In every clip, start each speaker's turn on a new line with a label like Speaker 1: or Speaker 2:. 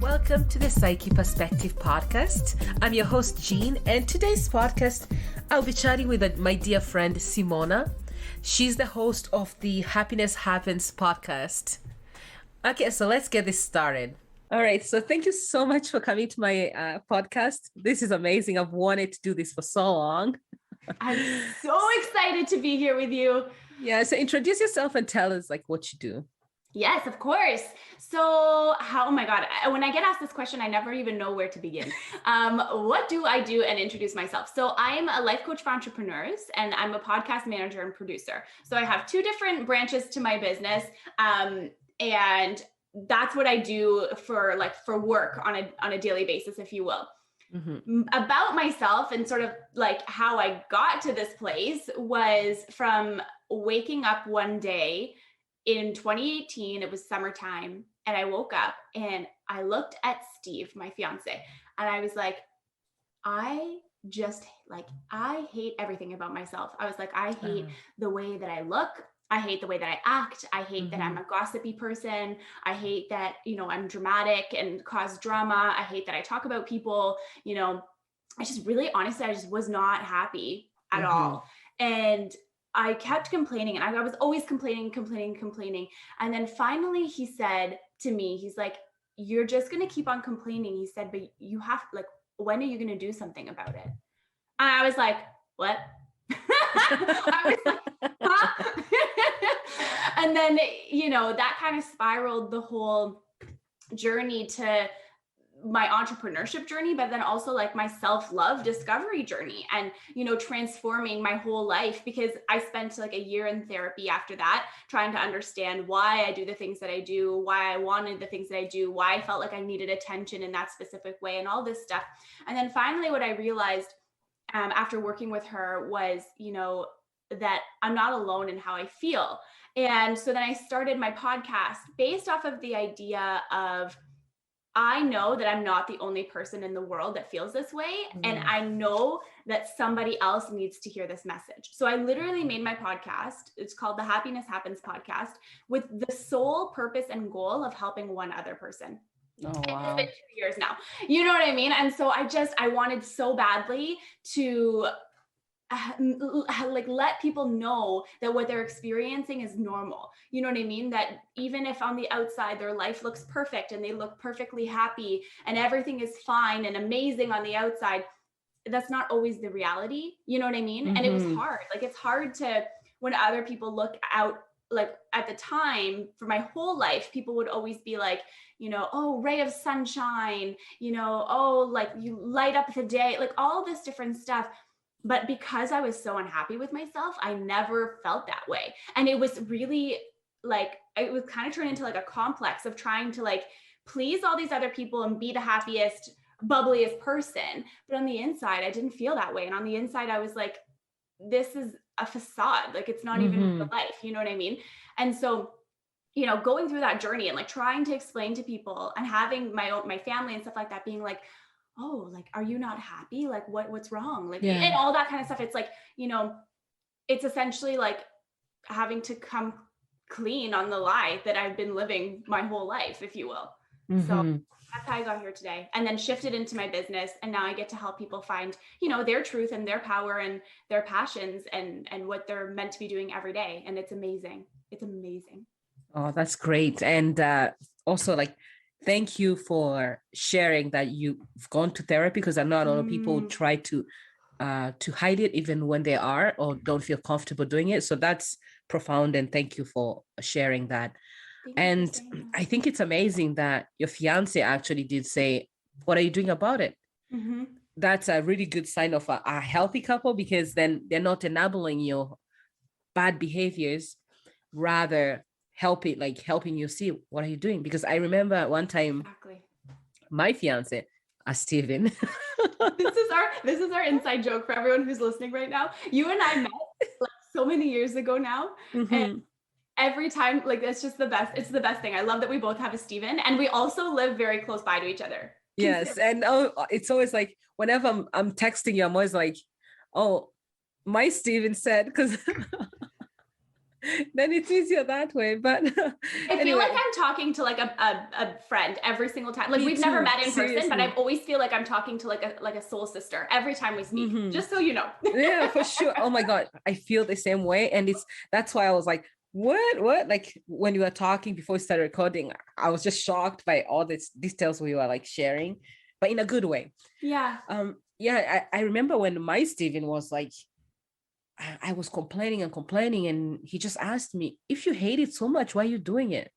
Speaker 1: Welcome to the Psyche Perspective podcast. I'm your host, Jeanne, and today's podcast, I'll be chatting with my dear friend, Simona. She's the host of the Happiness Happens podcast. Okay, so let's get this started. All right, so thank you so much for coming to my podcast. This is amazing. I've wanted to do this for so long.
Speaker 2: I'm so excited to be here with you.
Speaker 1: Yeah, so introduce yourself and tell us what you do.
Speaker 2: Yes, of course. So oh my God, when I get asked this question, I never even know where to begin. What do I do and introduce myself? So I'm a life coach for entrepreneurs and I'm a podcast manager and producer. So I have two different branches to my business. And that's what I do for work on a daily basis, if you will. Mm-hmm. About myself and sort of like how I got to this place was from waking up one day in 2018. It was summertime and I woke up and I looked at Steve, my fiance, and I was like, I hate everything about myself. I was like, I hate the way that I look. I hate the way that I act. I hate that I'm a gossipy person. I hate that, I'm dramatic and cause drama. I hate that I talk about people, I just really, honestly, I just was not happy at all. And I kept complaining and I was always complaining. And then finally he said to me, he's like, you're just going to keep on complaining. He said, but you have when are you going to do something about it? And I was like, what? I was like, huh? And then, that kind of spiraled the whole journey to my entrepreneurship journey, but then also like my self-love discovery journey and, transforming my whole life, because I spent like a year in therapy after that, trying to understand why I do the things that I do, why I wanted the things that I do, why I felt like I needed attention in that specific way and all this stuff. And then finally, what I realized after working with her was, that I'm not alone in how I feel. And so then I started my podcast based off of the idea of, I know that I'm not the only person in the world that feels this way. And I know that somebody else needs to hear this message. So I literally made my podcast. It's called the Happiness Happens podcast, with the sole purpose and goal of helping one other person. Oh, wow. It's been 2 years now. You know what I mean? And so I wanted so badly to let people know that what they're experiencing is normal. You know what I mean? That even if on the outside their life looks perfect and they look perfectly happy and everything is fine and amazing on the outside, that's not always the reality. You know what I mean? And it was hard. It's hard to, when other people look out, at the time for my whole life, people would always be like, oh, ray of sunshine, oh, you light up the day, all this different stuff. But because I was so unhappy with myself, I never felt that way. And it was really it was kind of turned into a complex of trying to please all these other people and be the happiest, bubbliest person. But on the inside, I didn't feel that way. And on the inside, I was like, this is a facade. It's not even real life. You know what I mean? And so, going through that journey and trying to explain to people and having my family and stuff like that being like, oh, are you not happy? What's wrong? And all that kind of stuff. It's it's essentially having to come clean on the lie that I've been living my whole life, if you will. So that's how I got here today, and then shifted into my business. And now I get to help people find, their truth and their power and their passions and what they're meant to be doing every day. And it's amazing. It's amazing.
Speaker 1: Oh, that's great. And also thank you for sharing that you've gone to therapy, because I know a lot of people try to hide it even when they are or don't feel comfortable doing it. So that's profound. And thank you for sharing that. And I think it's amazing that your fiance actually did say, what are you doing about it? That's a really good sign of a healthy couple, because then they're not enabling your bad behaviors, rather helping you see what are you doing. Because I remember one time my fiance, Steven.
Speaker 2: this is our inside joke for everyone who's listening right now. You and I met so many years ago now. And every time, it's just the best. It's the best thing. I love that we both have a Steven, and we also live very close by to each other.
Speaker 1: Yes. And it's always whenever I'm texting you, I'm always like, oh, my Steven said, because then it's easier that way. But
Speaker 2: I feel
Speaker 1: anyway,
Speaker 2: like I'm talking to like a friend every single time. Like
Speaker 1: me
Speaker 2: we've never
Speaker 1: too.
Speaker 2: met in person, but I
Speaker 1: Seriously.
Speaker 2: always feel like I'm talking to like a soul sister every time we speak,
Speaker 1: Mhm.
Speaker 2: just so you know.
Speaker 1: Yeah, for sure. Oh my God, I feel the same way. And that's why I was like, what? Like when you were talking before we started recording, I was just shocked by all these details we were like sharing, but in a good way.
Speaker 2: Yeah.
Speaker 1: Yeah, I remember when my Steven was like, I was complaining and complaining, and he just asked me, if you hate it so much, why are you doing it?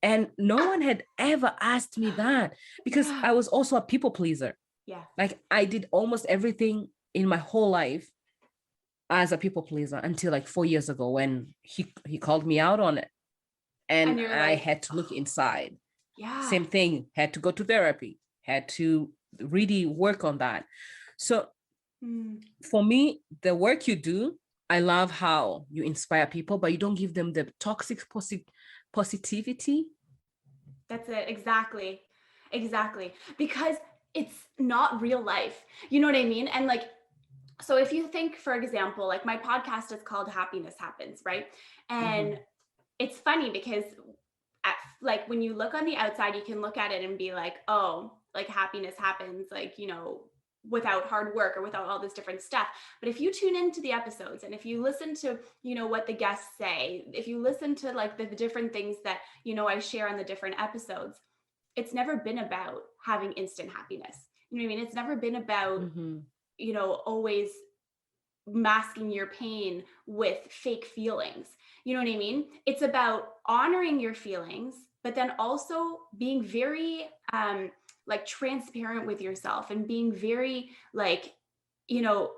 Speaker 1: And no one had ever asked me that because
Speaker 2: Yeah.
Speaker 1: I was also a people pleaser.
Speaker 2: Yeah.
Speaker 1: Like I did almost everything in my whole life as a people pleaser until like 4 years ago when he called me out on it. And
Speaker 2: And you're
Speaker 1: I
Speaker 2: like,
Speaker 1: had to look inside.
Speaker 2: yeah.
Speaker 1: Same thing, had to go to therapy, had to really work on that. So for me, the work you do, I love how you inspire people, but you don't give them the toxic positivity.
Speaker 2: That's it. Exactly. Exactly. Because it's not real life. You know what I mean? And like, so if you think, for example, like my podcast is called Happiness Happens, right? And it's funny because like when you look on the outside, you can look at it and be like, oh, like happiness happens, like, you know, without hard work or without all this different stuff. But if you tune into the episodes and if you listen to, you know, what the guests say, if you listen to like the different things that, you know, I share on the different episodes, it's never been about having instant happiness. You know what I mean? It's never been about, you know, always masking your pain with fake feelings. You know what I mean? It's about honoring your feelings, but then also being very like transparent with yourself and being very like, you know,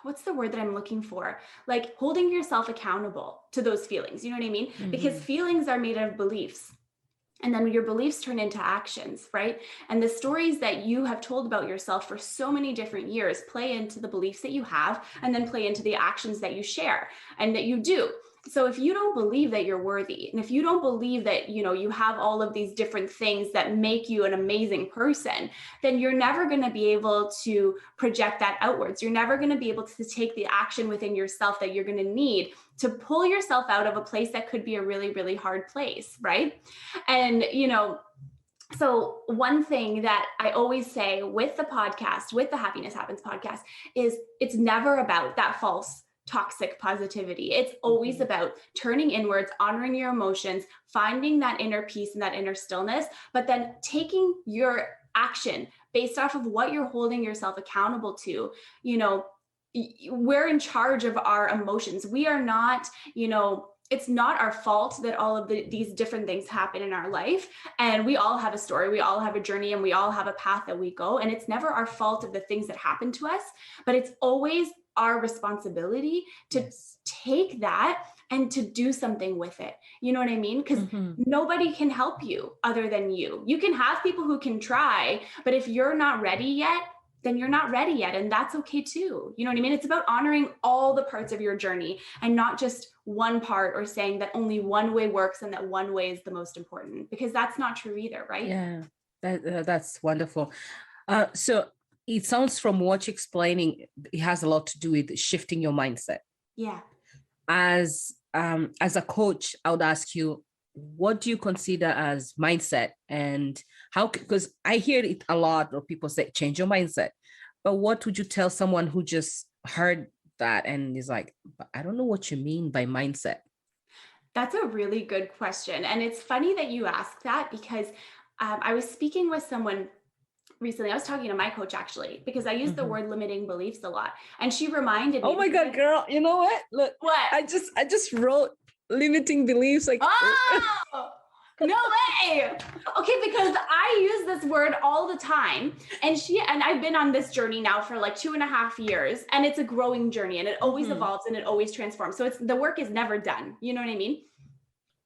Speaker 2: what's the word that I'm looking for? Like holding yourself accountable to those feelings. You know what I mean? Because feelings are made of beliefs. And then your beliefs turn into actions, right? And the stories that you have told about yourself for so many different years play into the beliefs that you have and then play into the actions that you share and that you do. So if you don't believe that you're worthy, and if you don't believe that, you know, you have all of these different things that make you an amazing person, then you're never going to be able to project that outwards. You're never going to be able to take the action within yourself that you're going to need to pull yourself out of a place that could be a really, really hard place, right? And, you know, so one thing that I always say with the podcast, with the Happiness Happens podcast, is it's never about that false toxic positivity. It's always about turning inwards, honoring your emotions, finding that inner peace and that inner stillness, but then taking your action based off of what you're holding yourself accountable to. You know, we're in charge of our emotions. We are not, you know, it's not our fault that all of these different things happen in our life. And we all have a story, we all have a journey, and we all have a path that we go. And it's never our fault of the things that happen to us, but it's always our responsibility to take that and to do something with it. You know what I mean? Because nobody can help you other than you. You can have people who can try, but if you're not ready yet, then you're not ready yet. And that's okay too. You know what I mean? It's about honoring all the parts of your journey and not just one part or saying that only one way works and that one way is the most important, because that's not true either, right?
Speaker 1: Yeah, that's wonderful. So it sounds from what you're explaining, it has a lot to do with shifting your mindset.
Speaker 2: Yeah.
Speaker 1: As a coach, I would ask you, what do you consider as mindset, and how, because I hear it a lot of people say change your mindset, but what would you tell someone who just heard that and is like, but I don't know what you mean by mindset?
Speaker 2: That's a really good question. And it's funny that you ask that because I was speaking with someone recently. I was talking to my coach actually, because I use the word limiting beliefs a lot. And she reminded me.
Speaker 1: Oh my God, girl, you know what? Look,
Speaker 2: what?
Speaker 1: I just wrote limiting beliefs. Like,
Speaker 2: oh, no way. Okay, because I use this word all the time. And I've been on this journey now for like 2.5 years, and it's a growing journey, and it always evolves and it always transforms. So the work is never done. You know what I mean?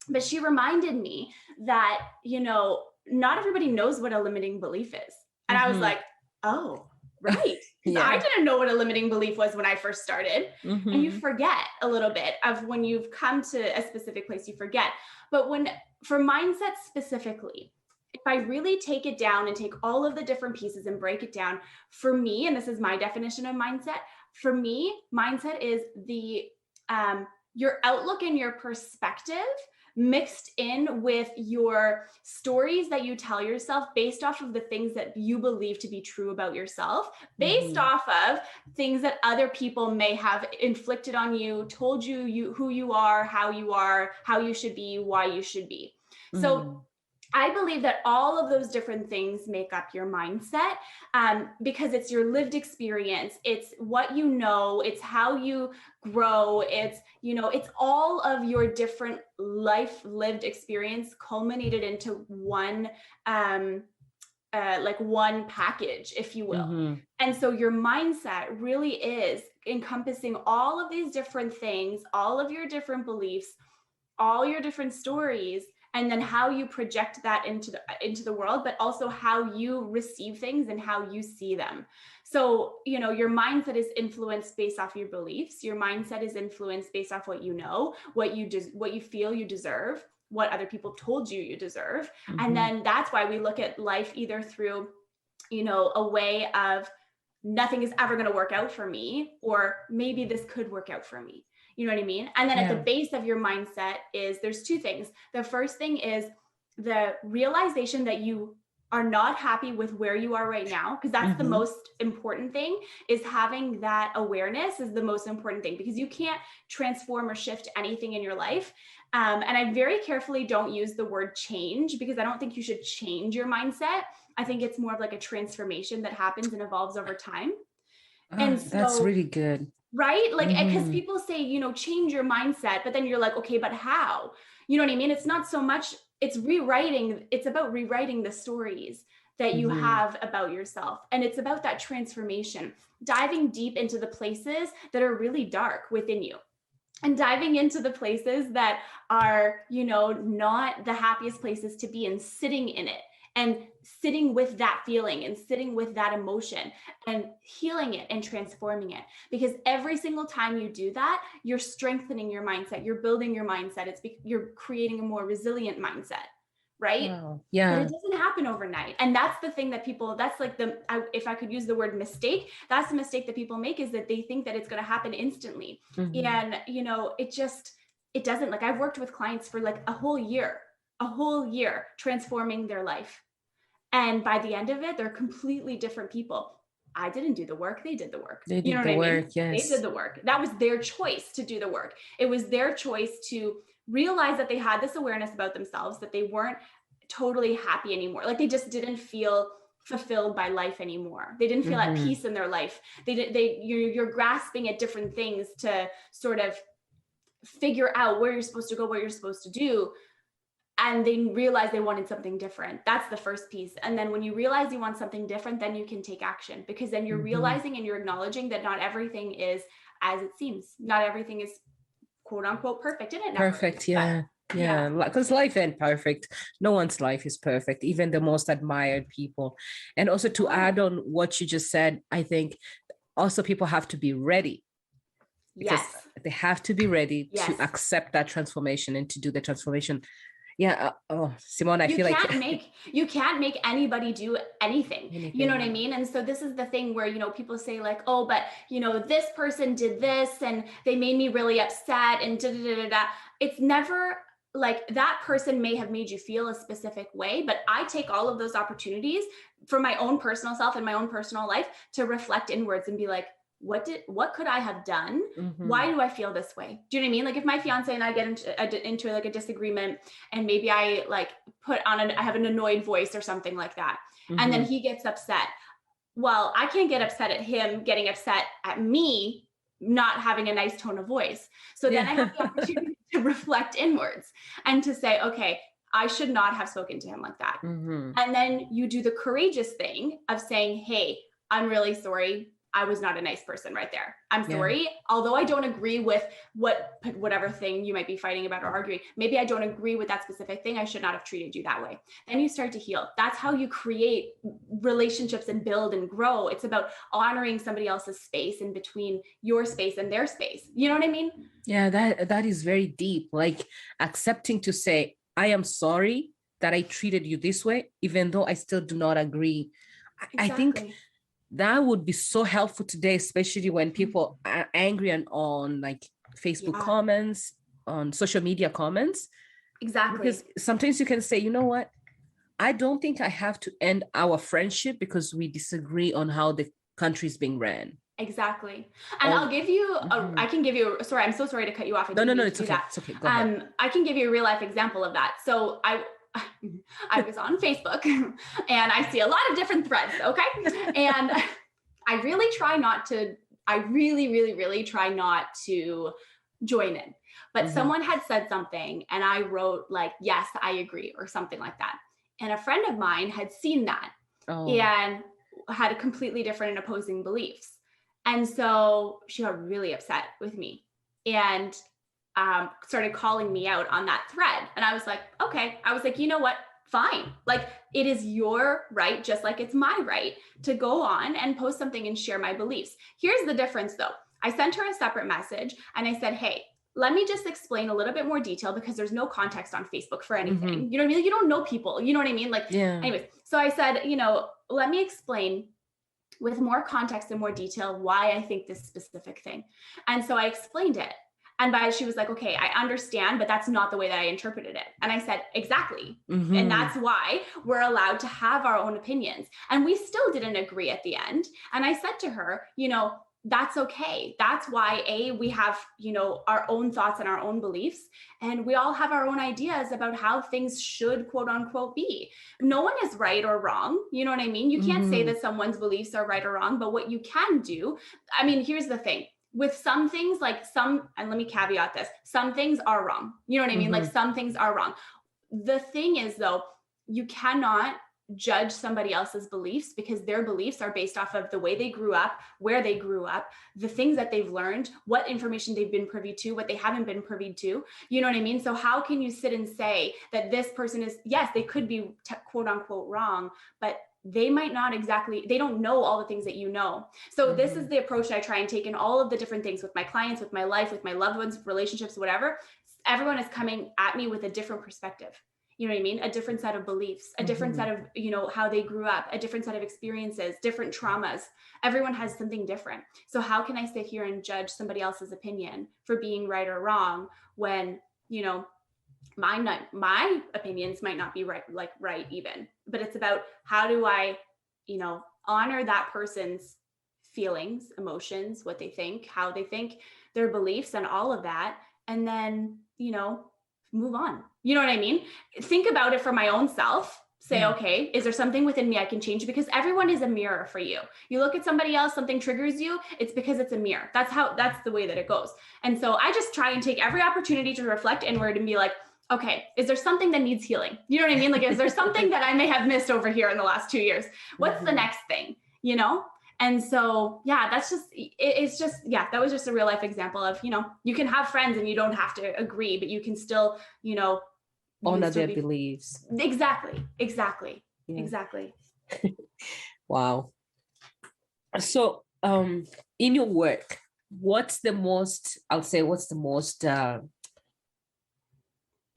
Speaker 2: But she reminded me that, you know, not everybody knows what a limiting belief is. And I was like, oh, right.
Speaker 1: Yeah.
Speaker 2: I didn't know what a limiting belief was when I first started. And you forget a little bit of when you've come to a specific place, you forget. But for mindset specifically, if I really take it down and take all of the different pieces and break it down, for me, and this is my definition of mindset, for me, mindset is the your outlook and your perspective mixed in with your stories that you tell yourself based off of the things that you believe to be true about yourself, based off of things that other people may have inflicted on you, told you who you are, how you should be, why you should be. So I believe that all of those different things make up your mindset, because it's your lived experience. It's what you know, it's how you grow. It's, it's all of your different life lived experience culminated into one, like one package, if you will. And so your mindset really is encompassing all of these different things, all of your different beliefs, all your different stories, and then how you project that into the world, but also how you receive things and how you see them. So, your mindset is influenced based off your beliefs. Your mindset is influenced based off what you know, what you feel you deserve, what other people told you you deserve. And then that's why we look at life either through, a way of nothing is ever going to work out for me, or maybe this could work out for me. You know what I mean? And then at the base of your mindset there's two things. The first thing is the realization that you are not happy with where you are right now, because that's the most important thing. Is having that awareness is the most important thing, because you can't transform or shift anything in your life. And I very carefully don't use the word change, because I don't think you should change your mindset. I think it's more of like a transformation that happens and evolves over time. And so,
Speaker 1: that's really good.
Speaker 2: Right? Like, because people say, change your mindset, but then you're like, okay, but how? You know what I mean? It's not so much, it's about rewriting the stories that you have about yourself. And it's about that transformation, diving deep into the places that are really dark within you, and diving into the places that are, not the happiest places to be, and sitting in it, and sitting with that feeling and sitting with that emotion and healing it and transforming it. Because every single time you do that, you're strengthening your mindset, you're building your mindset, you're creating a more resilient mindset, right?
Speaker 1: Wow. Yeah.
Speaker 2: But it doesn't happen overnight. And that's the thing that that's like if I could use the word mistake, that's the mistake that people make, is that they think that it's going to happen instantly. And, it doesn't. Like, I've worked with clients for like a whole year transforming their life. And by the end of it, they're completely different people. I didn't do the work. They did the work.
Speaker 1: They did the work. Yes.
Speaker 2: They did the work. That was their choice to do the work. It was their choice to realize that they had this awareness about themselves, that they weren't totally happy anymore. Like, they just didn't feel fulfilled by life anymore. They didn't feel at peace in their life. You're grasping at different things to sort of figure out where you're supposed to go, what you're supposed to do. And they realize they wanted something different. That's the first piece. And then when you realize you want something different, then you can take action, because then you're realizing and you're acknowledging that not everything is as it seems. Not everything is quote unquote perfect. And it never
Speaker 1: perfect.
Speaker 2: is,
Speaker 1: Yeah. Yeah. Because life ain't perfect. No one's life is perfect, even the most admired people. And also, to add on what you just said, I think also people have to be ready. Because they have to be ready to accept that transformation and to do the transformation. Yeah. Simona, I feel like
Speaker 2: you can't make anybody do anything. You know what I mean? And so this is the thing where, people say like, oh, but this person did this and they made me really upset and da da da da. It's never like that person may have made you feel a specific way, but I take all of those opportunities for my own personal self and my own personal life to reflect inwards and be like, what could I have done? Why do I feel this way? Do you know what I mean? Like, if my fiance and I get into like a disagreement, and maybe I like I have an annoyed voice or something like that, and then he gets upset. Well, I can't get upset at him getting upset at me not having a nice tone of voice. So then I have the opportunity to reflect inwards and to say, okay, I should not have spoken to him like that. And then you do the courageous thing of saying, hey, I'm really sorry. I was not a nice person right there. I'm sorry. Although I don't agree with whatever thing you might be fighting about or arguing, maybe I don't agree with that specific thing. I should not have treated you that way. Then you start to heal. That's how you create relationships and build and grow. It's about honoring somebody else's space in between your space and their space. You know what I mean?
Speaker 1: Yeah, that is very deep. Like, accepting to say, I am sorry that I treated you this way, even though I still do not agree. Exactly. I think that would be so helpful today, especially when people are angry and on like Facebook
Speaker 2: Yeah.
Speaker 1: comments, on social media comments.
Speaker 2: Exactly.
Speaker 1: Because sometimes you can say, you know what? I don't think I have to end our friendship because we disagree on how the country is being ran.
Speaker 2: Exactly. And I'll give you, I can give you, sorry, I'm so sorry to cut you off. I didn't mean
Speaker 1: it's
Speaker 2: to do
Speaker 1: okay.
Speaker 2: that.
Speaker 1: It's okay. Go ahead.
Speaker 2: I can give you a real life example of that. So I was on Facebook and I see a lot of different threads. Okay. And I really try not to, I really, really, really try not to join in. But someone had said something and I wrote like, yes, I agree, or something like that. And a friend of mine had seen that and had a completely different and opposing beliefs. And so she got really upset with me and started calling me out on that thread. And I was like, okay. I was like, you know what? Fine. Like, it is your right, just like it's my right to go on and post something and share my beliefs. Here's the difference though. I sent her a separate message and I said, hey, let me just explain a little bit more detail because there's no context on Facebook for anything. You know what I mean? Like, you don't know people, you know what I mean? Like, anyways, so I said, you know, let me explain with more context and more detail why I think this specific thing. And so I explained it. And she was like, okay, I understand, but that's not the way that I interpreted it. And I said, exactly. And that's why we're allowed to have our own opinions. And we still didn't agree at the end. And I said to her, you know, that's okay. That's why we have, you know, our own thoughts and our own beliefs, and we all have our own ideas about how things should, quote unquote, be. No one is right or wrong. You know what I mean? You can't say that someone's beliefs are right or wrong, but what you can do, I mean, here's the thing. With some things, like and let me caveat this, some things are wrong. You know what I mean? Like, some things are wrong. The thing is though, you cannot judge somebody else's beliefs because their beliefs are based off of the way they grew up, where they grew up, the things that they've learned, what information they've been privy to, what they haven't been privy to. You know what I mean? So how can you sit and say that this person is, yes, they could be quote unquote wrong, but they might not exactly, they don't know all the things that you know. So this is the approach I try and take in all of the different things with my clients, with my life, with my loved ones, relationships, whatever. Everyone is coming at me with a different perspective. You know what I mean? A different set of beliefs, a different set of, you know, how they grew up, a different set of experiences, different traumas. Everyone has something different. So how can I sit here and judge somebody else's opinion for being right or wrong when, you know, my opinions might not be right even, but it's about how do I, you know, honor that person's feelings, emotions, what they think, how they think, their beliefs and all of that. And then, you know, move on. You know what I mean? Think about it for my own self. Say, okay, is there something within me I can change? Because everyone is a mirror for you. You look at somebody else, something triggers you, it's because it's a mirror. That's the way that it goes. And so I just try and take every opportunity to reflect inward and be like, okay, is there something that needs healing? You know what I mean? Like, is there something that I may have missed over here in the last 2 years? What's the next thing, you know? And so, yeah, that's just, it's just, yeah, that was just a real life example of, you know, you can have friends and you don't have to agree, but you can still, you know,
Speaker 1: honor their beliefs.
Speaker 2: Exactly.
Speaker 1: Wow. So, in your work, what's the most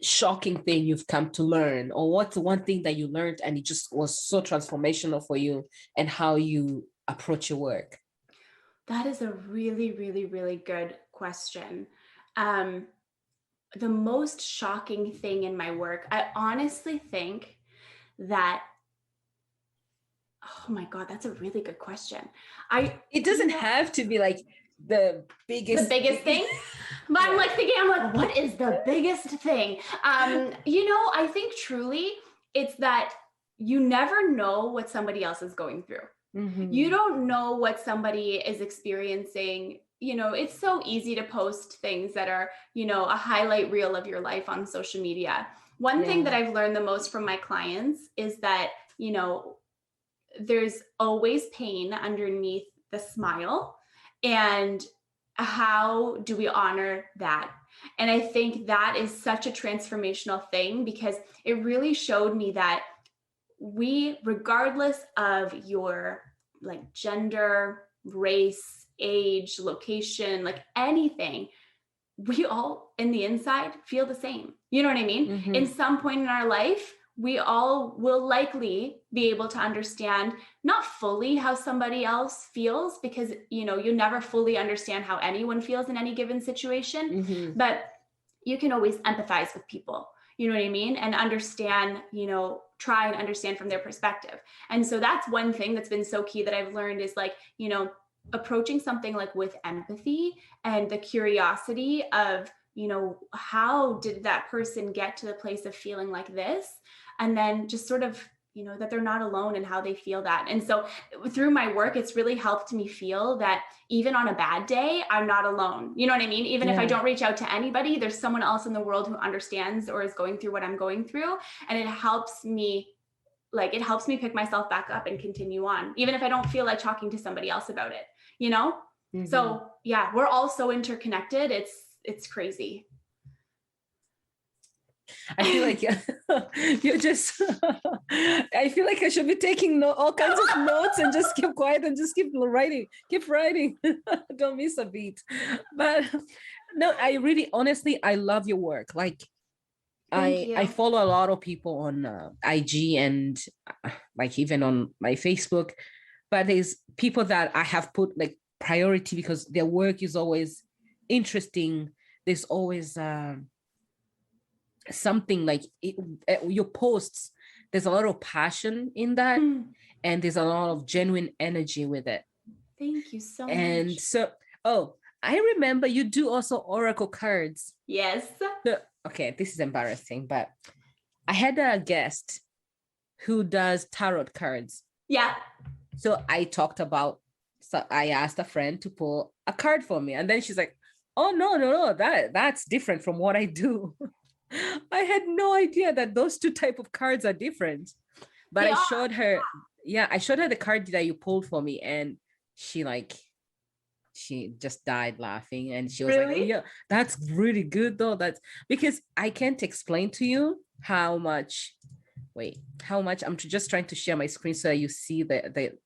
Speaker 1: shocking thing you've come to learn, or what's the one thing that you learned and it just was so transformational for you and how you approach your work?
Speaker 2: That is a really, really, really good question. The most shocking thing in my work, I honestly think that, oh my God, that's a really good question.
Speaker 1: It doesn't have to be like the biggest
Speaker 2: thing, but I'm like thinking, what is the biggest thing? You know, I think truly it's that you never know what somebody else is going through. You don't know what somebody is experiencing. You know, it's so easy to post things that are, you know, a highlight reel of your life on social media. One thing that I've learned the most from my clients is that, you know, there's always pain underneath the smile. And how do we honor that? And I think that is such a transformational thing because it really showed me that we, regardless of your like gender, race, age, location, like anything, we all in the inside feel the same. You know what I mean? In some point in our life, we all will likely be able to understand, not fully how somebody else feels, because, you never fully understand how anyone feels in any given situation, but you can always empathize with people, you know what I mean? And understand, try and understand from their perspective. And so that's one thing that's been so key that I've learned is like, approaching something like with empathy and the curiosity of, how did that person get to the place of feeling like this? And then just sort of, that they're not alone in how they feel that. And so through my work, it's really helped me feel that even on a bad day, I'm not alone. You know what I mean? Even if I don't reach out to anybody, there's someone else in the world who understands or is going through what I'm going through. And it helps me pick myself back up and continue on, even if I don't feel like talking to somebody else about it, So yeah, we're all so interconnected. It's crazy.
Speaker 1: I feel like you're just, I feel like I should be taking all kinds of notes and just keep quiet and just keep writing. Don't miss a beat. But no, I really, honestly, I love your work. Like I follow a lot of people on IG and like even on my Facebook, but there's people that I have put like priority because their work is always interesting. There's always something like your posts, there's a lot of passion in that, and there's a lot of genuine energy with it.
Speaker 2: Thank you so much.
Speaker 1: And so, I remember you do also oracle cards.
Speaker 2: Yes.
Speaker 1: So, okay, this is embarrassing, but I had a guest who does tarot cards.
Speaker 2: Yeah.
Speaker 1: So I asked a friend to pull a card for me, and then she's like, "Oh no, that's different from what I do." I had no idea that those two type of cards are different. But I showed her the card that you pulled for me, and she just died laughing, and she was like, "Oh yeah, that's really good though." That's because I can't explain to you how much. I'm just trying to share my screen so you see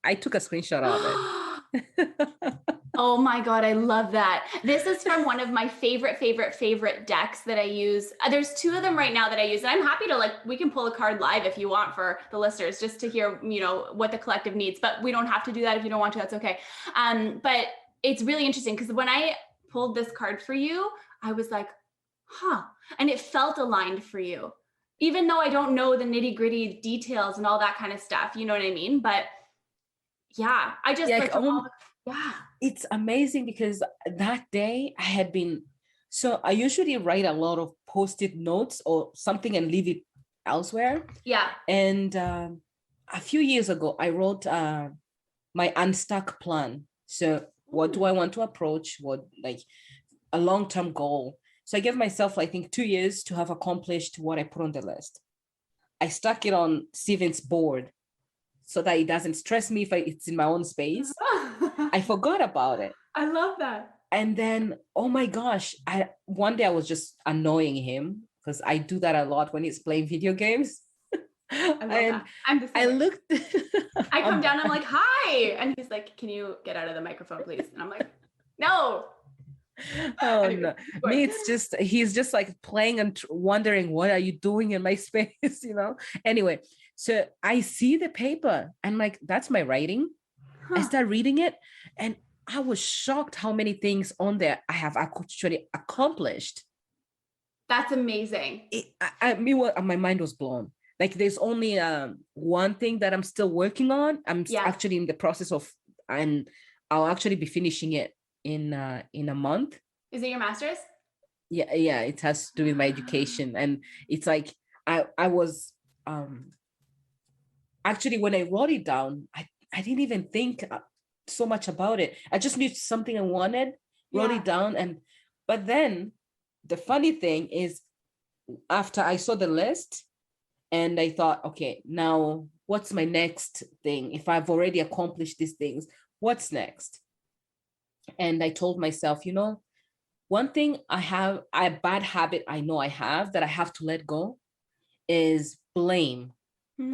Speaker 1: I took a screenshot of it.
Speaker 2: Oh my God, I love that. This is from one of my favorite decks that I use. There's two of them right now that I use. And I'm happy to we can pull a card live if you want for the listeners, just to hear, what the collective needs, but we don't have to do that. If you don't want to, that's okay. But it's really interesting because when I pulled this card for you, I was like, and it felt aligned for you, even though I don't know the nitty gritty details and all that kind of stuff, you know what I mean? But yeah, I just
Speaker 1: it's amazing because that day I usually write a lot of post-it notes or something and leave it elsewhere.
Speaker 2: Yeah.
Speaker 1: And a few years ago, I wrote my unstuck plan. So what do I want to approach? What a long-term goal. So I gave myself, I think, 2 years to have accomplished what I put on the list. I stuck it on Steven's board so that it doesn't stress me if it's in my own space. I forgot about it.
Speaker 2: I love that.
Speaker 1: And then, oh my gosh, one day I was just annoying him because I do that a lot when he's playing video games.
Speaker 2: I'm the same.
Speaker 1: I looked.
Speaker 2: I come down, I'm like, "Hi," and he's like, "Can you get out of the microphone, please?" And I'm like, "No."
Speaker 1: Oh no, me, it's just he's just like playing and wondering, what are you doing in my space, Anyway, so I see the paper and like, that's my writing. I start reading it and I was shocked how many things on there I have actually accomplished.
Speaker 2: That's amazing.
Speaker 1: My mind was blown. Like there's only one thing that I'm still working on. I'm actually in the process of, and I'll actually be finishing it in a month.
Speaker 2: Is it your master's?
Speaker 1: Yeah, it has to do with my education. And it's like I was actually, when I wrote it down, I didn't even think so much about it. I just knew something I wanted, wrote it down, but then the funny thing is, after I saw the list and I thought, okay, now what's my next thing? If I've already accomplished these things, what's next? And I told myself, one thing a bad habit I know I have that I have to let go is blame.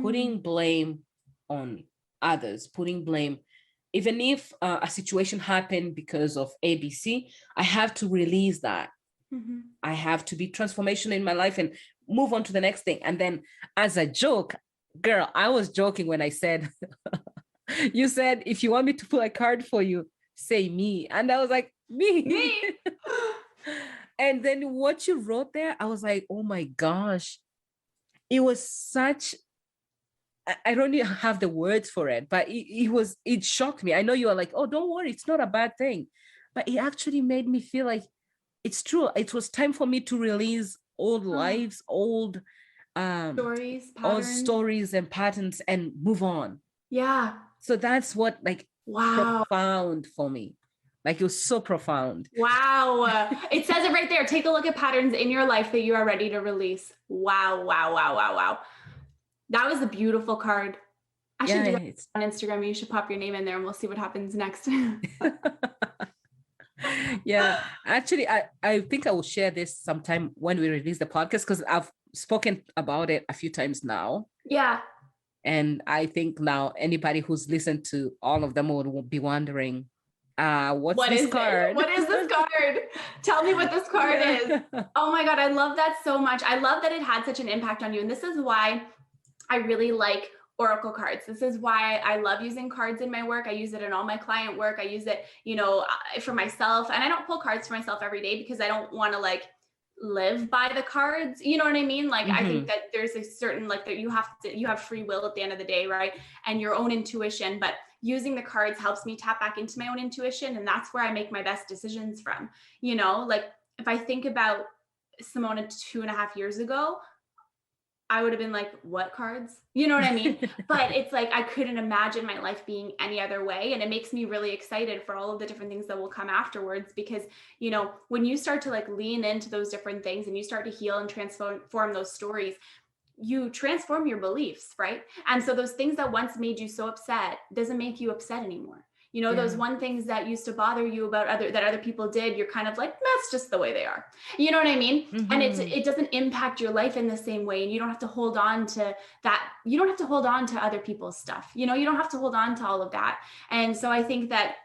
Speaker 1: Putting blame on others, putting blame. Even if a situation happened because of ABC, I have to release that. I have to be transformational in my life and move on to the next thing. And then as a joke, girl, I was joking when I said, you said, if you want me to pull a card for you, say me. And I was like, me. And then what you wrote there, I was like, oh my gosh, it was such, I don't even have the words for it, but it shocked me. I know you are like, oh, don't worry, it's not a bad thing. But it actually made me feel like it's true. It was time for me to release old lives, old stories and patterns and move on.
Speaker 2: Yeah.
Speaker 1: So that's what
Speaker 2: wow,
Speaker 1: profound for me. Like, it was so profound.
Speaker 2: Wow. It says it right there. Take a look at patterns in your life that you are ready to release. Wow. That was a beautiful card. I should do it on Instagram. You should pop your name in there and we'll see what happens next.
Speaker 1: Yeah. Actually, I think I will share this sometime when we release the podcast, because I've spoken about it a few times now.
Speaker 2: Yeah.
Speaker 1: And I think now anybody who's listened to all of them will be wondering, what is this card?
Speaker 2: What is this card? Tell me what this card is. Oh my God, I love that so much. I love that it had such an impact on you. And this is why I really like oracle cards. This is why I love using cards in my work. I use it in all my client work. I use it, for myself. And I don't pull cards for myself every day because I don't want to live by the cards. You know what I mean? I think that there's a certain, that you have free will at the end of the day, right? And your own intuition, but using the cards helps me tap back into my own intuition. And that's where I make my best decisions from, if I think about Simona 2.5 years ago, I would have been like, what cards? You know what I mean? But it's I couldn't imagine my life being any other way. And it makes me really excited for all of the different things that will come afterwards, because, when you start to lean into those different things and you start to heal and transform those stories, you transform your beliefs, right? And so those things that once made you so upset doesn't make you upset anymore. Those one things that used to bother you about other people did, you're kind of like, that's just the way they are. You know what I mean? And it doesn't impact your life in the same way. And you don't have to hold on to that. You don't have to hold on to other people's stuff. You don't have to hold on to all of that. And so I think that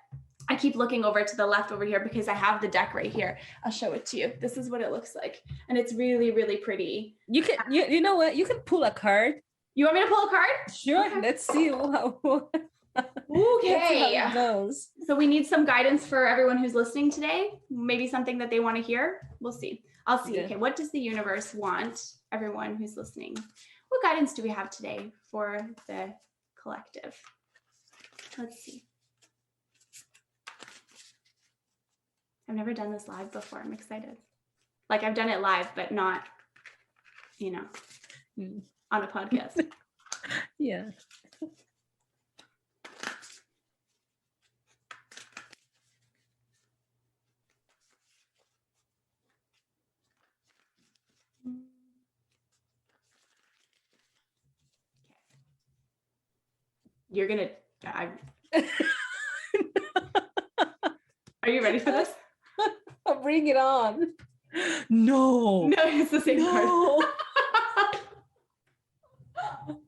Speaker 2: I keep looking over to the left over here because I have the deck right here. I'll show it to you. This is what it looks like. And it's really, really pretty.
Speaker 1: You can, you know what? You can pull a card.
Speaker 2: You want me to pull a card?
Speaker 1: Sure. Okay. Let's see
Speaker 2: Okay. So we need some guidance for everyone who's listening today. Maybe something that they want to hear. We'll see. I'll see. Okay. What does the universe want everyone who's listening? What guidance do we have today for the collective? Let's see. I've never done this live before. I'm excited. I've done it live, but not, on a podcast.
Speaker 1: Yeah.
Speaker 2: You're gonna. Are you ready for this?
Speaker 1: Bring it on. No,
Speaker 2: it's the same card.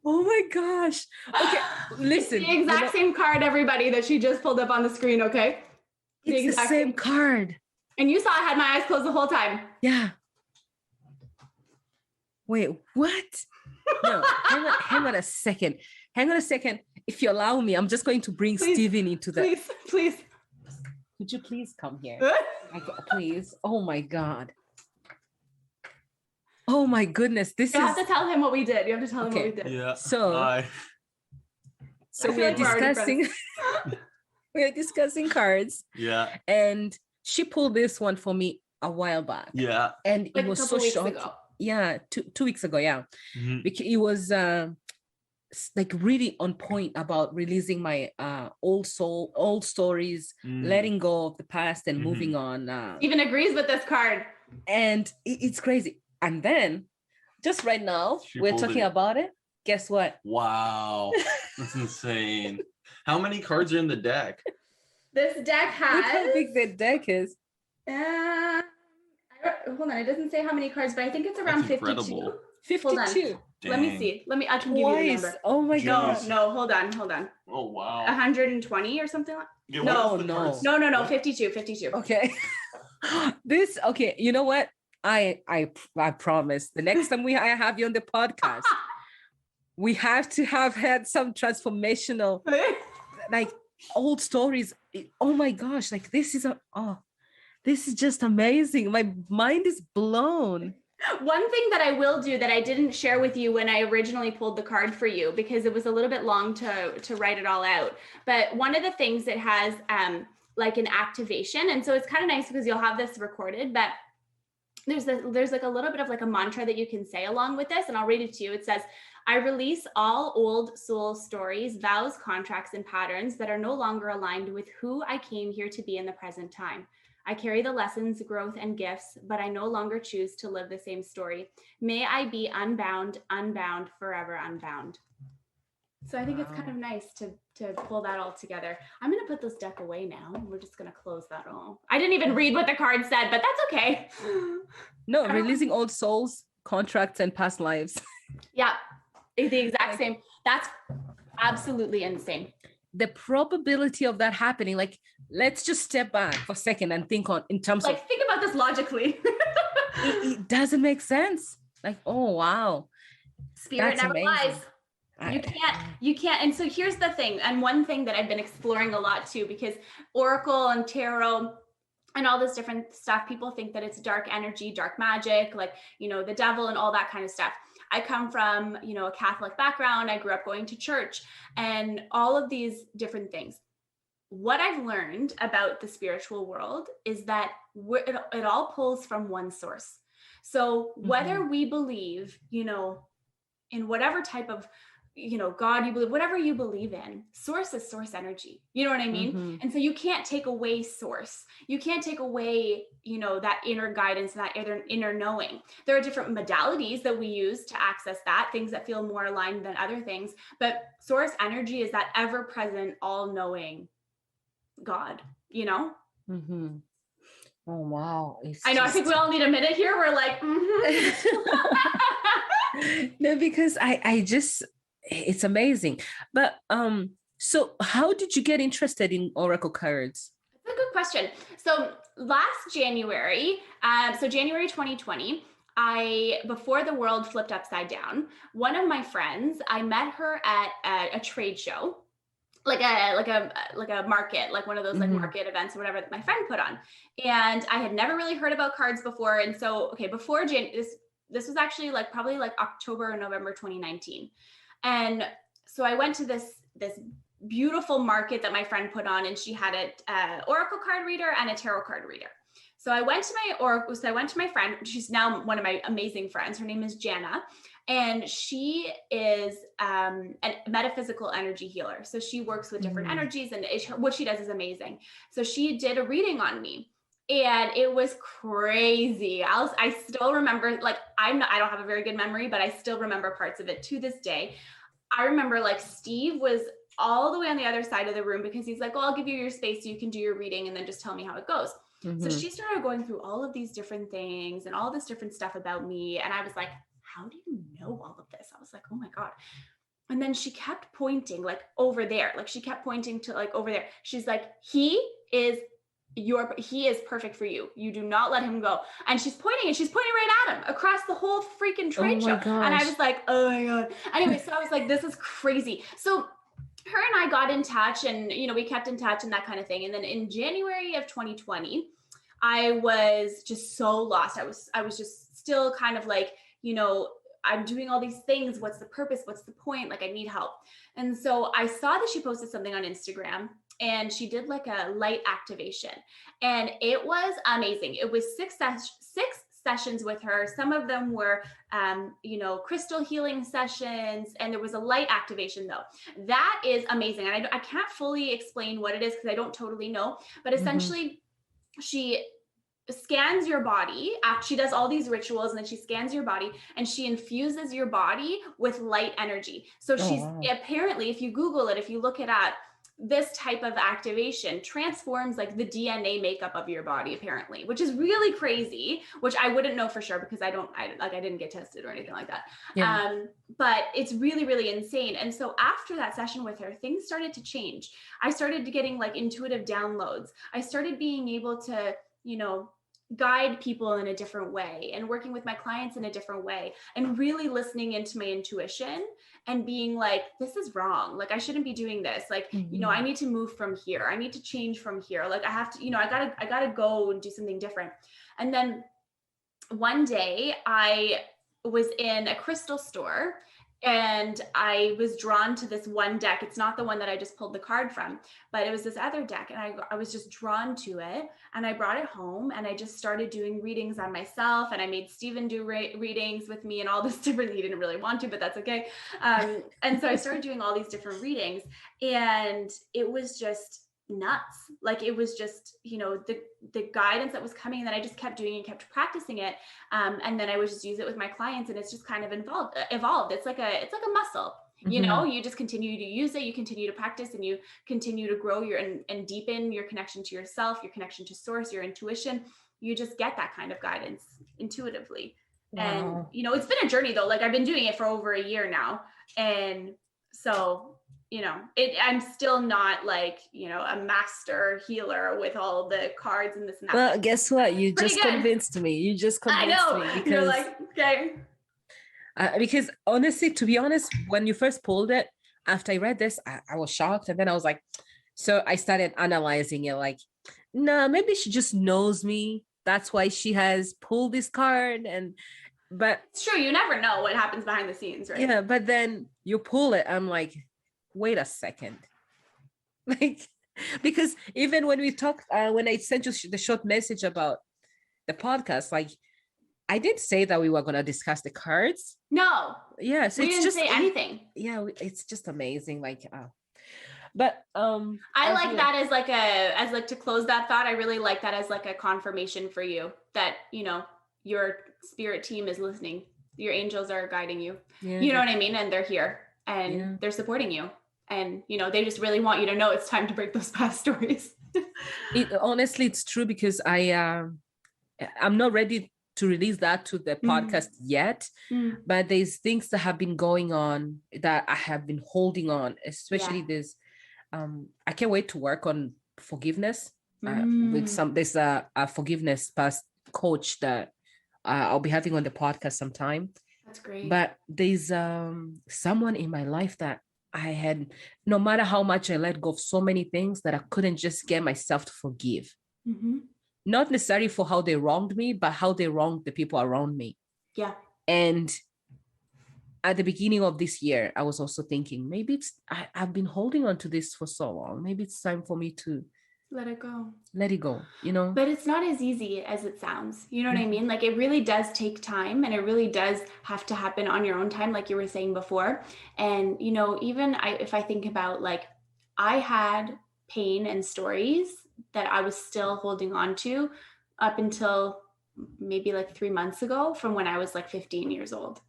Speaker 1: Oh my gosh. Okay, listen.
Speaker 2: It's the exact same card, everybody, that she just pulled up on the screen. Okay,
Speaker 1: it's the same card.
Speaker 2: And you saw I had my eyes closed the whole time.
Speaker 1: Yeah. Wait, what? No, hang on a second. If you allow me, I'm just going to bring Steven into the...
Speaker 2: Please.
Speaker 1: Could you please come here? Please. Oh my God. Oh my goodness. You
Speaker 2: have to tell him what we did. What we did.
Speaker 3: Yeah.
Speaker 1: So we are discussing... we are discussing cards.
Speaker 3: Yeah.
Speaker 1: And she pulled this one for me a while back.
Speaker 3: Yeah.
Speaker 1: And it was so short. Yeah, 2 weeks ago. Yeah. Mm-hmm. Because it was really on point about releasing my old stories, letting go of the past and moving on.
Speaker 2: Even agrees with this card.
Speaker 1: And it's crazy. And then just right now, we're talking about it. Guess what?
Speaker 3: Wow. That's insane. How many cards are in the deck?
Speaker 2: This deck has...
Speaker 1: Look how big the deck is.
Speaker 2: Hold on, it doesn't say how many cards, but I think it's around 52.
Speaker 1: 52.
Speaker 2: Let me see. I can give you the number.
Speaker 1: Oh my God.
Speaker 2: No, hold on.
Speaker 3: Oh, wow.
Speaker 2: 120 or something like that?
Speaker 3: Yeah,
Speaker 2: no, 52.
Speaker 1: Okay. You know what? I promise the next time I have you on the podcast, we have to have had some transformational, like old stories. Oh my gosh, like this is just amazing. My mind is blown.
Speaker 2: One thing that I will do that I didn't share with you when I originally pulled the card for you, because it was a little bit long to write it all out. But one of the things it has like an activation. And so it's kind of nice because you'll have this recorded, but there's like a little bit of like a mantra that you can say along with this. And I'll read it to you. It says, I release all old soul stories, vows, contracts, and patterns that are no longer aligned with who I came here to be in the present time. I carry the lessons, growth, and gifts, but I no longer choose to live the same story. May I be unbound, unbound, forever unbound. So I think it's kind of nice to pull that all together. I'm going to put this deck away now. We're just going to close that all. I didn't even read what the card said, but that's okay.
Speaker 1: No, releasing old souls, contracts, and past lives.
Speaker 2: Yeah, the exact same. That's absolutely insane.
Speaker 1: The probability of that happening, like, let's just step back for a second and think in terms of,
Speaker 2: think about this logically.
Speaker 1: it doesn't make sense. Like, oh, wow.
Speaker 2: Spirit never lies. You can't. And so here's the thing. And one thing that I've been exploring a lot too, because Oracle and Tarot and all this different stuff, people think that it's dark energy, dark magic, like, the devil and all that kind of stuff. I come from, a Catholic background. I grew up going to church and all of these different things. What I've learned about the spiritual world is that it all pulls from one source. So whether we believe, in whatever type of, God you believe, whatever you believe in, source is source energy. You know what I mean? And so you can't take away source. You can't take away, that inner guidance, that inner knowing. There are different modalities that we use to access that, things that feel more aligned than other things. But source energy is that ever-present, all-knowing God,
Speaker 1: Oh, wow.
Speaker 2: I know. I think we all need a minute here. We're like,
Speaker 1: No, because I just, it's amazing. But so how did you get interested in oracle cards?
Speaker 2: That's a good question. So last January, January 2020, before the world flipped upside down, one of my friends, I met her at a trade show, like a market, like one of those like market events or whatever that my friend put on. And I had never really heard about cards before. And so, before this was actually probably October or November 2019. And so I went to this beautiful market that my friend put on, and she had an oracle card reader and a tarot card reader. So I went to my friend. She's now one of my amazing friends. Her name is Janna, and she is a metaphysical energy healer. So she works with different energies, and what she does is amazing. So she did a reading on me. And it was crazy. I still remember, I don't have a very good memory, but I still remember parts of it to this day. I remember Steve was all the way on the other side of the room because he's like, well, I'll give you your space so you can do your reading and then just tell me how it goes. So she started going through all of these different things and all this different stuff about me. And I was like, how do you know all of this? I was like, oh my God. And then she kept pointing over there. She kept pointing to over there. She's like, he is perfect for you. You do not let him go. And she's pointing right at him across the whole freaking trade show.
Speaker 1: Gosh.
Speaker 2: And I was like, oh my God. Anyway, so I was like, this is crazy. So her and I got in touch and, we kept in touch and that kind of thing. And then in January of 2020, I was just so lost. I was just still kind of I'm doing all these things. What's the purpose? What's the point? I need help. And so I saw that she posted something on Instagram, and she did a light activation, and it was amazing. It was six sessions with her. Some of them were, crystal healing sessions, and there was a light activation though. That is amazing. And I can't fully explain what it is because I don't totally know, but essentially she scans your body after she does all these rituals, and then she scans your body and she infuses your body with light energy. So apparently, if you Google it, if you look it up, this type of activation transforms the DNA makeup of your body, apparently, which is really crazy, which I wouldn't know for sure because I didn't get tested or anything like that. Yeah. But it's really, really insane. And so after that session with her, things started to change. I started getting intuitive downloads. I started being able to, guide people in a different way and working with my clients in a different way and really listening into my intuition and being like, this is wrong. Like, I shouldn't be doing this. Like, you know, I need to move from here. I need to change from here. Like, I have to, you know, I gotta go and do something different. And then one day I was in a crystal store and I was drawn to this one deck. It's not the one that I just pulled the card from, but it was this other deck. And I was just drawn to it. And I brought it home and I just started doing readings on myself. And I made Steven do readings with me and all this different, he didn't really want to, but that's okay. And so I started doing all these different readings and it was just nuts. Like, it was just, you know, the guidance that was coming, and then I just kept doing and kept practicing it. And then I would just use it with my clients, and it's just kind of evolved. It's like a muscle, you know, you just continue to use it, you continue to practice, and you continue to grow and deepen your connection to yourself, your connection to source, your intuition. You just get that kind of guidance intuitively. Wow. And, you know, it's been a journey though. Like, I've been doing it for over a year now. And so, you know, I'm still not like, you know, a master healer with all the cards and this and that.
Speaker 1: Well, guess what? You just convinced me. You just convinced me. Because,
Speaker 2: you're like, okay.
Speaker 1: Because honestly, to be honest, when you first pulled it, after I read this, I was shocked. And then I was like, so I started analyzing it like, no, maybe she just knows me. That's why she has pulled this card. But
Speaker 2: it's true. You never know what happens behind the scenes, right?
Speaker 1: Yeah. But then you pull it. I'm like, wait a second. Like, because even when we talked, when I sent you the short message about the podcast, like, I didn't say that we were going to discuss the cards.
Speaker 2: No.
Speaker 1: Yeah. So
Speaker 2: we
Speaker 1: it's
Speaker 2: didn't
Speaker 1: just
Speaker 2: say anything.
Speaker 1: Yeah. It's just amazing. Like, but
Speaker 2: I like that as to close that thought. I really like that as like a confirmation for you that, you know, your spirit team is listening. Your angels are guiding you. Yeah. You know what I mean? And they're here and they're supporting you. And, you know, they just really want you to know it's time to break those past stories.
Speaker 1: Honestly, it's true, because I'm not ready to release that to the podcast yet, but there's things that have been going on that I have been holding on, especially this. I can't wait to work on forgiveness with there's a forgiveness past coach that I'll be having on the podcast sometime.
Speaker 2: That's great.
Speaker 1: But there's someone in my life that I had, no matter how much I let go of so many things, that I couldn't just get myself to forgive. Not necessarily for how they wronged me, but how they wronged the people around me.
Speaker 2: Yeah.
Speaker 1: And at the beginning of this year, I was also thinking, maybe I've been holding on to this for so long. Maybe it's time for me to
Speaker 2: let it go.
Speaker 1: Let it go, you know?
Speaker 2: But it's not as easy as it sounds. You know what I mean? Like, it really does take time, and it really does have to happen on your own time, like you were saying before. And, you know, even if I think about, like, I had pain and stories that I was still holding on to up until maybe like 3 months ago, from when I was like 15 years old.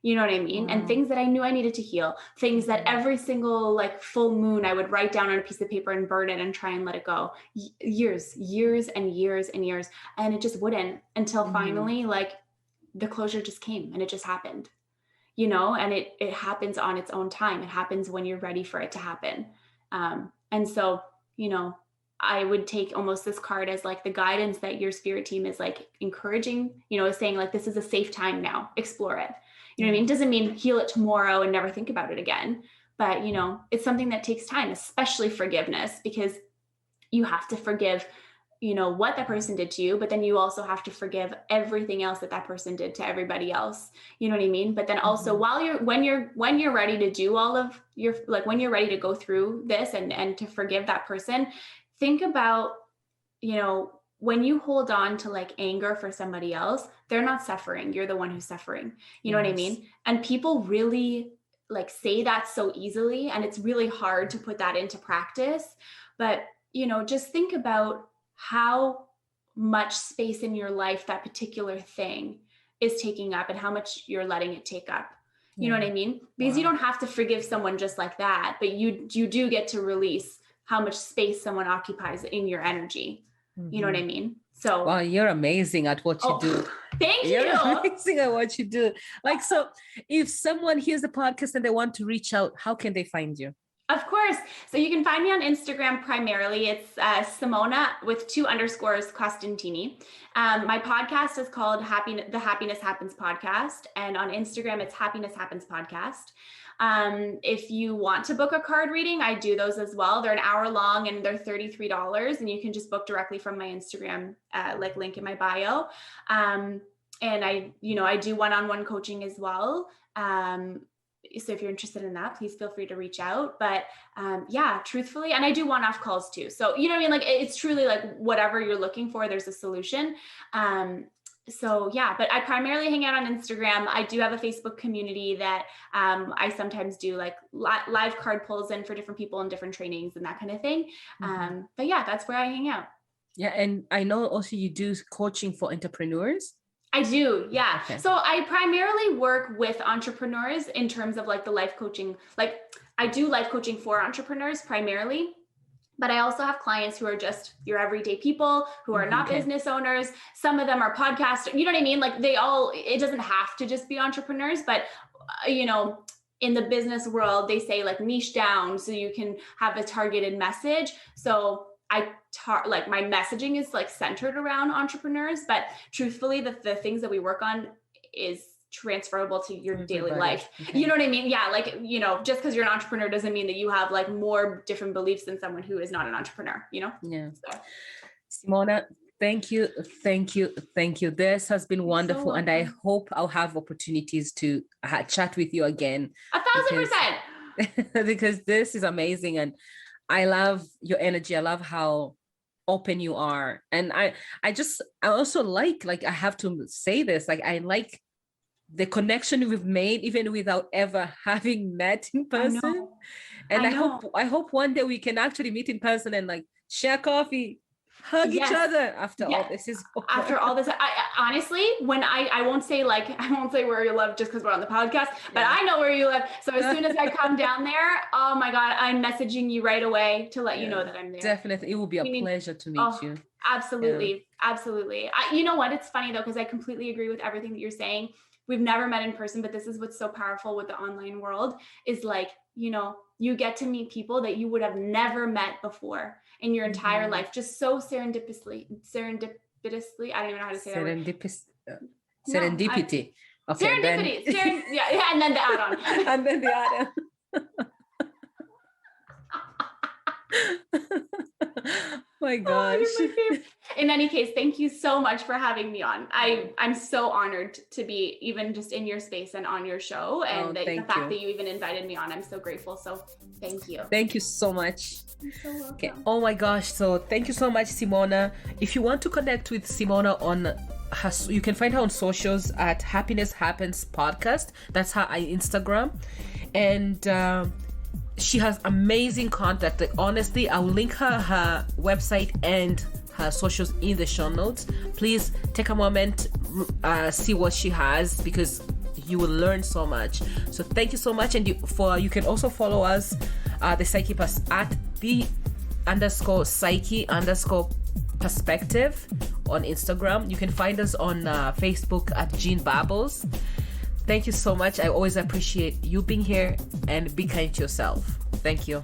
Speaker 2: You know what I mean? Wow. And things that I knew I needed to heal, things that every single like full moon, I would write down on a piece of paper and burn it and try and let it go. Years and years and years. And it just wouldn't, until finally, like, the closure just came and it just happened, you know, and it happens on its own time. It happens when you're ready for it to happen. And so, you know, I would take almost this card as like the guidance that your spirit team is like encouraging, you know, is saying like, this is a safe time now, explore it. You know what I mean? Doesn't mean heal it tomorrow and never think about it again. But, you know, it's something that takes time, especially forgiveness, because you have to forgive, you know, what that person did to you, but then you also have to forgive everything else that person did to everybody else. You know what I mean? But then also when you're ready to do all of your, like, when you're ready to go through this and to forgive that person, think about, you know, when you hold on to like anger for somebody else, they're not suffering. You're the one who's suffering. You know what I mean? And people really like say that so easily, and it's really hard to put that into practice. But, you know, just think about how much space in your life that particular thing is taking up and how much you're letting it take up. You know what I mean? Because you don't have to forgive someone just like that, but you do get to release how much space someone occupies in your energy. You know what I mean? So,
Speaker 1: wow, you're amazing at what you do.
Speaker 2: Thank you.
Speaker 1: You're amazing at what you do. Like, so if someone hears the podcast and they want to reach out, how can they find you?
Speaker 2: Of course. So you can find me on Instagram primarily. It's Simona with 2 underscores Costantini. My podcast is called the Happiness Happens Podcast. And on Instagram, it's Happiness Happens Podcast. If you want to book a card reading, I do those as well. They're an hour long and they're $33. And you can just book directly from my Instagram, link in my bio. And I do one-on-one coaching as well. So if you're interested in that, please feel free to reach out. But truthfully, and I do one-off calls too. So, you know what I mean? Like, it's truly like whatever you're looking for, there's a solution. But I primarily hang out on Instagram. I do have a Facebook community that I sometimes do like live card pulls in for different people and different trainings and that kind of thing. But yeah, that's where I hang out. Yeah.
Speaker 1: And I know also you do coaching for entrepreneurs.
Speaker 2: I do. Yeah. Okay. So I primarily work with entrepreneurs in terms of like the life coaching. Like I do life coaching for entrepreneurs primarily, but I also have clients who are just your everyday people who are not business owners. Some of them are podcasters, you know what I mean? Like it doesn't have to just be entrepreneurs, but in the business world, they say like niche down so you can have a targeted message. So my messaging is like centered around entrepreneurs, but truthfully, the things that we work on is transferable to your daily life. Okay. You know what I mean? Yeah. Like, just because you're an entrepreneur doesn't mean that you have like more different beliefs than someone who is not an entrepreneur, Yeah. So.
Speaker 1: Simona, thank you. This has been wonderful. And I hope I'll have opportunities to chat with you again.
Speaker 2: 1,000%.
Speaker 1: Because this is amazing. And I love your energy. I love how open you are. And I also like I have to say this, like, I like the connection we've made, even without ever having met in person. And I hope one day we can actually meet in person and like share coffee, hug each other after all this is over.
Speaker 2: After all this, I honestly, when I won't say where you live just because we're on the podcast, but I know where you live. So as soon as I come down there, oh my God, I'm messaging you right away to let you know that I'm there.
Speaker 1: Definitely. It will be a pleasure to meet you.
Speaker 2: Absolutely. Yeah. Absolutely. You know what? It's funny though, because I completely agree with everything that you're saying. We've never met in person, but this is what's so powerful with the online world is like, you get to meet people that you would have never met before in your entire life, just so serendipitously. I don't even know how to say that word.
Speaker 1: Serendipity. Okay,
Speaker 2: serendipity. And then the add-on.
Speaker 1: And then the add-on. My gosh.
Speaker 2: In any case, thank you so much for having me on. I'm so honored to be even just in your space and on your show. And the fact that you even invited me on, I'm so grateful. So thank you.
Speaker 1: Thank you so much.
Speaker 2: You're so welcome.
Speaker 1: Okay. Oh my gosh. So thank you so much, Simona. If you want to connect with Simona you can find her on socials at Happiness Happens Podcast. That's her Instagram. And she has amazing content. Like, honestly, I'll link her website and her socials in the show notes. Please take a moment, see what she has, because you will learn so much. So thank you so much. And you can also follow us, the Psyche at the_Psyche_perspective on Instagram. You can find us on Facebook at Jeanne Babbles. Thank you so much. I always appreciate you being here, and be kind to yourself. Thank you.